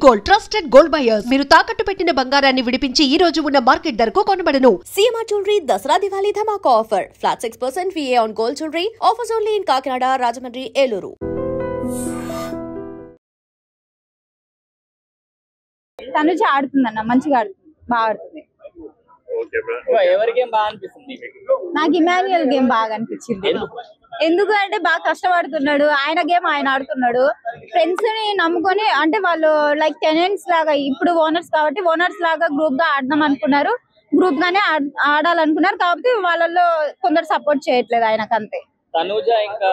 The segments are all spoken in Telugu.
గోల్డ్ ట్రస్టెడ్ గోల్డ్ బయర్స్ మీరు తాకట్టు పెట్టిన బంగారాన్ని విడిపించి ఈ రోజు ఉన్న మార్కెట్ ధరకు కొనబడను. సిఎంఆర్ జ్యువెలరీ దసరా దివాళీ ధమాకా offer flat 6% VA on gold jewelry. Offers only in Kakinada, Rajahmundry, Eluru. Tanuja ఆడుతుందన్న, మంచిగా ఆడుతుంది, బాగా ఆడుతుంది. నాకు ఇమాన్యుయల్ గేమ్ బాగా అనిపించింది. ఎందుకు అంటే బాగా కష్టపడుతున్నాడు, ఆయన గేమ్ ఆయన ఆడుతున్నాడు. ఫ్రెండ్స్ ని నమ్ముకొని, అంటే వాళ్ళు లైక్ టెనెంట్స్ లాగా, ఇప్పుడు ఓనర్స్ కాబట్టి ఓనర్స్ లాగా గ్రూప్ గా ఆడదాం అనుకున్నారు, గ్రూప్ గానే ఆడాలనుకున్నారు. కాబట్టి వాళ్ళలో కొందరు సపోర్ట్ చేయట్లేదు ఆయనకు, అంతే. తనుజ ఇంకా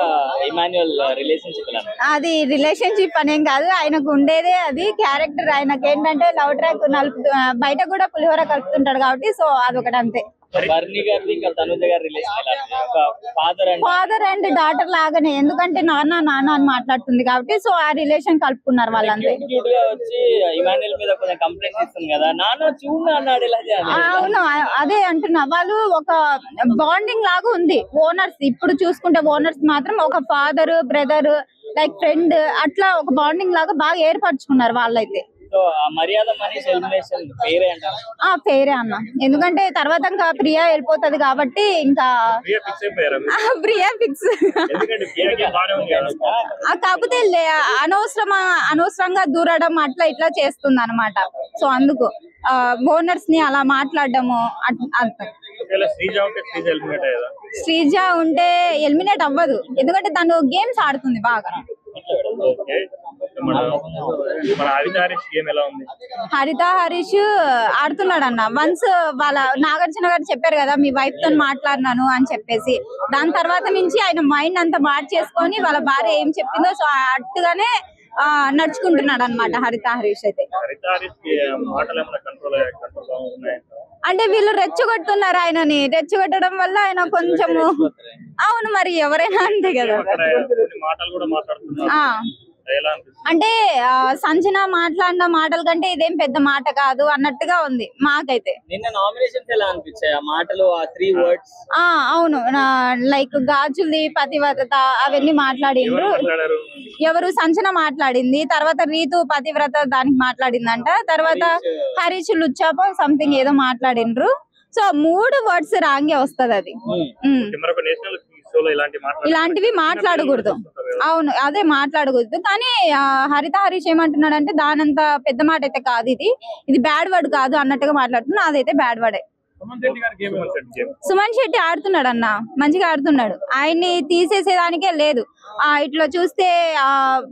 ఇమాన్యుయల్ రిలేషన్షిప్ అది రిలేషన్షిప్ అనేం కాదు, ఆయనకు ఉండేదే అది క్యారెక్టర్. ఆయనకు ఏంటంటే లవ్ ట్రాక్ బయట కూడా పులిహోర కలుపుతుంటాడు కాబట్టి, సో అదొకటి అంతే. ఫాదర్ అండ్ డాటర్ లాగానే, ఎందుకంటే నాన్న నాన్న అని మాట్లాడుతుంది కాబట్టి, సో ఆ రిలేషన్ కలుపుకున్నారు వాళ్ళంతే. అవును, అదే అంటున్నా, వాళ్ళు ఒక బాండింగ్ లాగా ఉంది. ఓనర్స్ ఇప్పుడు చూసుకుంటే ఓనర్స్ మాత్రం ఒక ఫాదర్ బ్రదర్ లైక్ ఫ్రెండ్ అట్లా ఒక బాండింగ్ లాగా బాగా ఏర్పరచుకున్నారు వాళ్ళైతే. ఫెయిరే అన్న, ఎందుకంటే తర్వాత ఇంకా ప్రియా వెళ్ళిపోతుంది కాబట్టి, ఇంకా ప్రియా ఫిక్స్. కాకపోతే అనవసరంగా దూరడం అట్లా ఇట్లా చేస్తుంది అనమాట. సో అందుకు ఓనర్స్ ని అలా మాట్లాడడము శ్రీజ ఉంటే ఎలిమినేట్ అవ్వదు, ఎందుకంటే తను గేమ్స్ ఆడుతుంది బాగా. హరిత హరీష్ ఆడుతున్నాడు అన్న. వన్స్ వాళ్ళ నాగార్జున గారు చెప్పారు కదా, మీ వైఫ్ తో మాట్లాడినాను అని చెప్పేసి, దాని తర్వాత నుంచి ఆయన మైండ్ అంతా మార్చేసుకొని వాళ్ళ భార్య ఏం చెప్పిందో సో అట్టుగానే నడుచుకుంటున్నాడు అనమాట హరిత హరీష్ అయితే. అంటే వీళ్ళు రెచ్చగొట్టున్నారు ఆయనని, రెచ్చగొట్టడం వల్ల ఆయన కొంచెము, అవును మరి ఎవరైనా అంతే కదా. అంటే సంజన మాట్లాడిన మాటల కంటే ఇదేం పెద్ద మాట కాదు అన్నట్టుగా ఉంది మాకైతే. అవును, లైక్ గాజుల్ది పతివ్రత అవన్నీ మాట్లాడిండ్రు. ఎవరు సంజన మాట్లాడింది, తర్వాత రీతు పతివ్రత దానికి మాట్లాడిందంట, తర్వాత హరీష్ లుచ్చాపో సంథింగ్ ఏదో మాట్లాడిండ్రు. సో 3 వర్డ్స్ రాంగే వస్తుంది అది. ఇలాంటివి మాట్లాడకూడదు, అవును అదే మాట్లాడకూడదు. కానీ హరిత హరీష్ ఏమంటున్నాడు అంటే, దానంత పెద్ద మాట అయితే కాదు, ఇది బ్యాడ్ వర్డ్ కాదు అన్నట్టుగా మాట్లాడుతున్నా, అదైతే బ్యాడ్ వర్డే. సుమన్ శెట్టి ఆడుతున్నాడు అన్న, మంచిగా ఆడుతున్నాడు, ఆయన్ని తీసేసేదానికే లేదు. ఇట్లా చూస్తే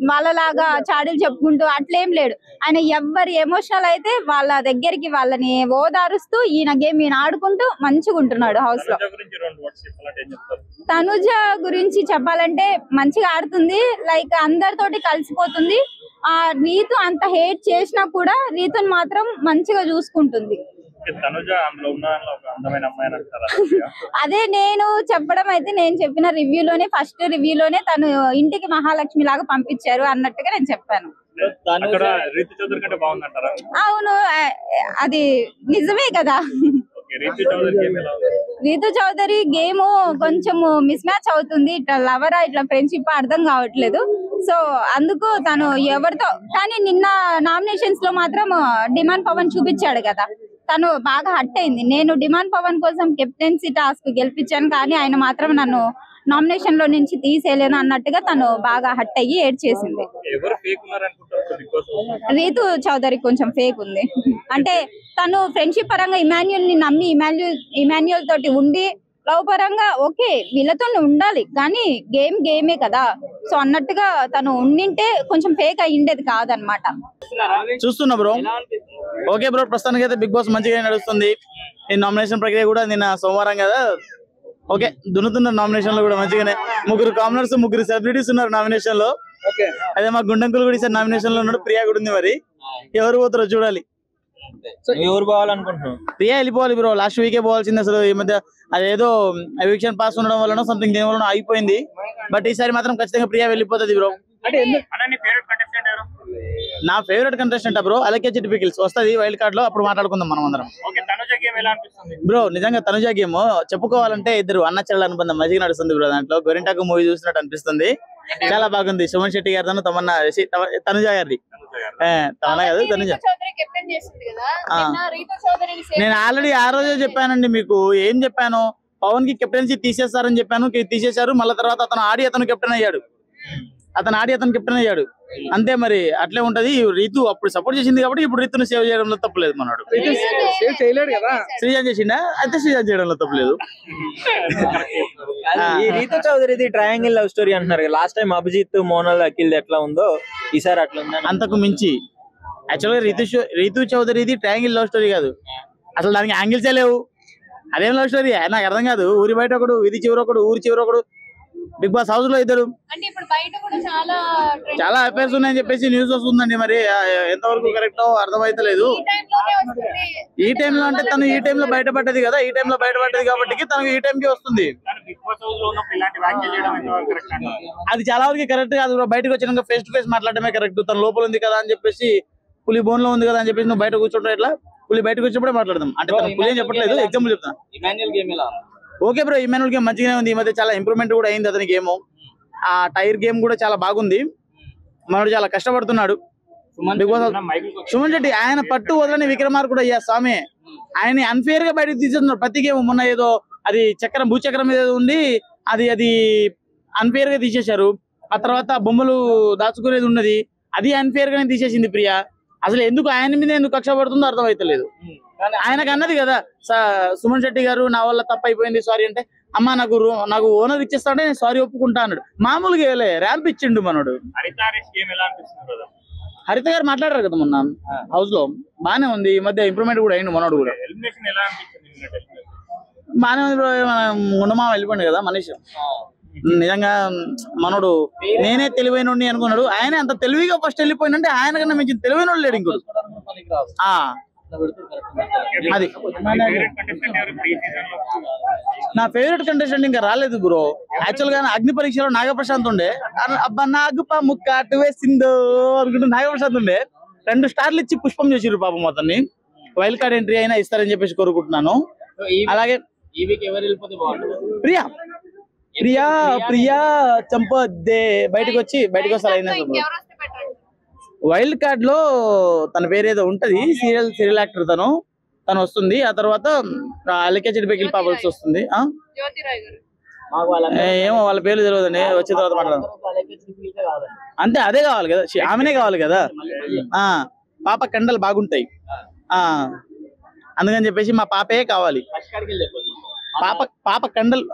వాళ్ళలాగా చాడీలు చెప్పుకుంటూ అట్లేం లేడు. ఆయన ఎవరి ఎమోషనల్ అయితే వాళ్ళ దగ్గరికి వాళ్ళని ఓదారుస్తూ ఈయన గేమ్ ఈయన ఆడుకుంటూ మంచిగా ఉంటున్నాడు హౌస్ లో. తనుజ గురించి చెప్పాలంటే మంచిగా ఆడుతుంది, లైక్ అందరితోటి కలిసిపోతుంది. రీతు అంత హేట్ చేసినా కూడా రీతుని మాత్రం మంచిగా చూసుకుంటుంది. అదే నేను చెప్పడం అయితే, నేను చెప్పిన రివ్యూలోనే ఫస్ట్ రివ్యూలోనే తను ఇంటికి మహాలక్ష్మి లాగా పంపించారు అన్నట్టుగా నేను చెప్పాను. అవును, అది నిజమే కదా. రీతు చౌదరి గేమ్ కొంచెం మిస్ మ్యాచ్ అవుతుంది, ఇట్లా లవరా ఇట్లా ఫ్రెండ్షిప్ అర్థం కావట్లేదు. సో అందుకు తను ఎవరితో, కానీ నిన్న నామినేషన్స్ లో మాత్రం డిమాండ్ పవన్ చూపించాడు కదా, తను బాగా హట్ అయింది. నేను డిమాండ్ పవన్ కోసం కెప్టెన్సీ టాస్క్ గెలిపించాను, కానీ ఆయన మాత్రం నన్ను నామినేషన్ లో నుంచి తీసేయలేను అన్నట్టుగా తను బాగా హట్ అయ్యి ఏడ్చేసింది. రీతు చౌదరి కొంచెం ఫేక్ ఉంది, అంటే తను ఫ్రెండ్షిప్ పరంగా ఇమాన్యుయల్ ని నమ్మి ఇమాన్యుయల్ తోటి ఉండి, లవ్ పరంగా ఓకే వీళ్ళతో ఉండాలి, కానీ గేమే కదా, సో అన్నట్టుగా తను ఉండింటే కొంచెం ఫేక్ అయ్యిండేది కాదనమాట. చూస్తున్నా బ్రో, ఓకే బ్రో, ప్రస్తుతానికి అయితే బిగ్ బాస్ మంచిగా నడుస్తుంది. ఈ నామినేషన్ ప్రక్రియ కూడా నిన్న సోమవారం కదా, ఓకే దున్నుతున్నారు నామినేషన్ లో కూడా మంచిగానే. 3 కామనర్స్ 3 సెలబ్రిటీస్ ఉన్నారు నామినేషన్ లో. అదే మా గుండంకులు కూడా ఈసారి నామినేషన్ లో ఉన్నాడు, ప్రియా కూడా ఉంది. మరి ఎవరు పోతారో చూడాలి. ఎవరు పోవాలనుకుంటున్నావు? ప్రియా వెళ్ళిపోవాలి బ్రో, లాస్ట్ వీకే పోవాల్సింది. అసలు ఈ మధ్య అదేదో ఎవిక్షన్ పాస్ ఉండడం వల్ల సంథింగ్ దేని వల్ల అయిపోయింది, బట్ ఈసారి మాత్రం ఖచ్చితంగా ప్రియా వెళ్ళిపోతుంది బ్రో. నా ఫేవరెట్ కంటెస్టెంట్ బ్రో అలకే చిట్టి పికిల్స్ వస్తుంది వైల్డ్ కార్డ్ లో, అప్పుడు మాట్లాడుకుందాం మనం అందరం. బ్రో నిజంగా తనుజ గేమ్ చెప్పుకోవాలంటే ఇద్దరు అన్న చెల్లెల అనుబంధం మంచిగా నడుస్తుంది బ్రో. దాంట్లో గోరింటాకు మూవీ చూసినట్టు అనిపిస్తుంది. చాలా బాగుంది. సుమన్ శెట్టి గారితో తమన్నా తనుజ గారిది తమన్నా కాదు తనుజ. నేను ఆల్రెడీ ఆ రోజే చెప్పానండి మీకు. ఏం చెప్పాను, పవన్ కి కెప్టెన్సీ తీసేస్తారని చెప్పాను, తీసేశారు. మళ్ళీ తర్వాత అతను ఆడి అతను కెప్టెన్ అయ్యాడు. అంతే మరి, అట్లే ఉంటది. రీతు అప్పుడు సపోర్ట్ చేసింది కాబట్టి ఇప్పుడు రీతును సేవ్ చేయడంలో తప్పలేదు. మనోడు శ్రీజాన్ చేసిండా అయితే శ్రీజాన్ చేయడంలో తప్పలేదు. ఈ రీతు చౌదరిది ట్రయాంగిల్ లవ్ స్టోరీ అంటున్నారు. లాస్ట్ టైం అభిజిత్ మోనాల్ అఖిల్ ఎట్లా ఉందో ఈసారి అట్లా ఉందా? అంతకు మించి. యాక్చువల్గా రీతు చౌదరిది ట్రయాంగిల్ లవ్ స్టోరీ కాదు, అసలు దానికి యాంగిల్సే లేవు. అదేం లవ్ స్టోరీ నాకు అర్థం కాదు. ఊరి బయట ఒకడు, వీధి చివరి ఒకడు, ఊరి చివరి ఒకడు, బిగ్ బాస్ హౌస్ లో ఇద్దరు. చాలా అఫైర్స్ ఉన్నాయని చెప్పేసి న్యూస్ వస్తుందండి. మరి ఎంతవరకు కరెక్టో అర్థమైతలేదు. ఈ టైంలో అంటే తను ఈ టైంలో బయటపడ్డది కదా, ఈ టైంలో బయటపడ్డది కాబట్టి తనకు ఈ టైంకి వస్తుంది. అది చాలా వరకు కరెక్ట్ కాదు. బయటకు వచ్చినాక ఫేస్ టు ఫేస్ మాట్లాడటమే కరెక్ట్. తన లోపల ఉంది కదా అని చెప్పేసి, పులి బోన్ లో ఉంది కదా అని చెప్పేసి నువ్వు బయట కూర్చోవడం ఎట్లా? పులి బయటకు వచ్చినప్పుడే మాట్లాడదాం. అంటే తన పులి ఏం చెప్పట్లేదు, ఎగ్జాంపుల్ చెప్తాను. ఓకే బ్రో, ఇమాన్యుల్ గేమ్ మంచిగానే ఉంది. ఈ మధ్య చాలా ఇంప్రూవ్మెంట్ కూడా అయింది అతని గేమ్. ఆ టైర్ గేమ్ కూడా చాలా బాగుంది. మనోడు చాలా కష్టపడుతున్నాడు. సుమన్ శెట్టి ఆయన పట్టు వదలని విక్రమార్కుడు అయ్యా స్వామి. ఆయన అన్ఫేర్ గా బయటకు తీసేస్తున్నారు ప్రతి గేమ్. మొన్న ఏదో అది చక్రం భూచక్రం మీద ఉంది, అది అన్ఫేర్ గా తీసేశారు. ఆ తర్వాత బొమ్మలు దాచుకునేది ఉన్నది, అది అన్ఫేర్ గానే తీసేసింది ప్రియా. అసలు ఎందుకు ఆయన మీద ఎందుకు కక్ష పడుతుందో అర్థమైతలేదు. ఆయనకు అన్నది కదా సుమన్ శెట్టి గారు, నా వల్ల తప్పైపోయింది సారీ అంటే, అమ్మ నాకు ఓనర్ ఇచ్చేస్తా అంటే నేను సారీ ఒప్పుకుంటా అన్నాడు. మామూలుగా ర్యాంప్ ఇచ్చిండు మనోడు. హరిత గారు మాట్లాడారు కదా మొన్న హౌస్ లో, బానే ఉంది. ఈ మధ్య ఇంప్రూవ్మెంట్ కూడా అయింది మనోడు కూడా. బానే ఉంది బ్రో. గుండమా వెళ్ళిపోయింది కదా మనీష్. నిజంగా మనోడు నేనే తెలివైన అనుకున్నాడు. ఆయన అంత తెలివిగా ఫస్ట్ వెళ్ళిపోయినంటే ఆయన కన్నా మించి తెలివైన వాళ్ళు లేడు ఇంకోటి. అది నా ఫేవరెట్ కంటెస్టెంట్ ఇంకా రాలేదు బ్రో. యాక్చువల్ గా అగ్ని పరీక్షలో నాగప్రశాంత్ ఉండే. అబ్బా నాగుప ముక్క అటు వేసిందో అనుకుంటే నాగప్రశాంత్ ఉండే. 2 స్టార్లు ఇచ్చి పుష్పం చేసిర్రు పాపం అతన్ని. వైల్డ్ కార్డ్ ఎంట్రీ అయినా ఇస్తారని చెప్పేసి కోరుకుంటున్నాను. అలాగే ప్రియా చంపొద్దే బయటకు వస్తారు. అయినా వైల్డ్ కార్డ్ లో తన పేరు ఏదో ఉంటది, సీరియల్ యాక్టర్ తను వస్తుంది. ఆ తర్వాత అలికేచెడ్ బెకిల్ పాపల్స్ వస్తుంది. ఏమో వాళ్ళ పేర్లు తెలియదండి, వచ్చిన తర్వాత మాట్లాడదాం. అంతే, అదే కావాలి కదా, ఆమెనే కావాలి కదా. పాప కండలు బాగుంటాయి అందుకని చెప్పేసి మా పాపే కావాలి. పాప కండలు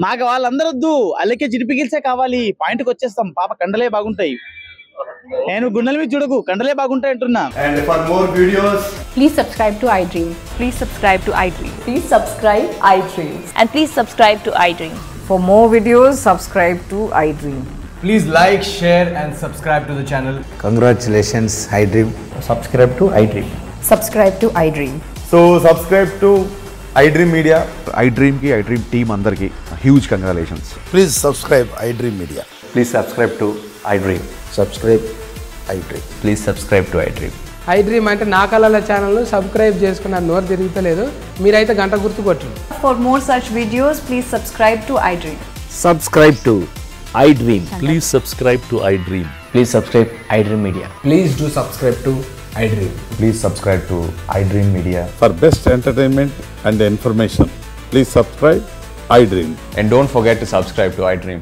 మాకు వాళ్ళందరూ వద్దు, అలకే జిడిపిగిల్సే కావాలి. పాయింట్ కి వచ్చేస్తాం. పాప కండలే బాగుంటాయి. నేను గుండెల మీద చూడకు, కండలే బాగుంటాయి అంటున్నా. And for more videos, please subscribe to iDream. Please subscribe to iDream. Please subscribe iDream. And please subscribe to iDream. For more videos, subscribe to iDream. please like, share and subscribe to the channel. Congratulations, iDream. Subscribe to iDream. Subscribe to iDream. So subscribe to iDream Media. iDream ki iDream team andarki huge congratulations. Please subscribe iDream Media. Please subscribe to iDream. Subscribe iDream. Please subscribe to iDream. iDream అంటే నా కళల ఛానల్ సబ్స్క్రైబ్ చేసుకున్న నోరు తిరుగుతలేదు. మీరైతే గంట గుర్తు కొట్టండి. For more such videos, please subscribe to iDream. Subscribe to iDream. Please subscribe to iDream. Please subscribe iDream Media. Please do subscribe to iDream. Please subscribe to iDream Media. For best entertainment and information, please subscribe iDream. And don't forget to subscribe to iDream.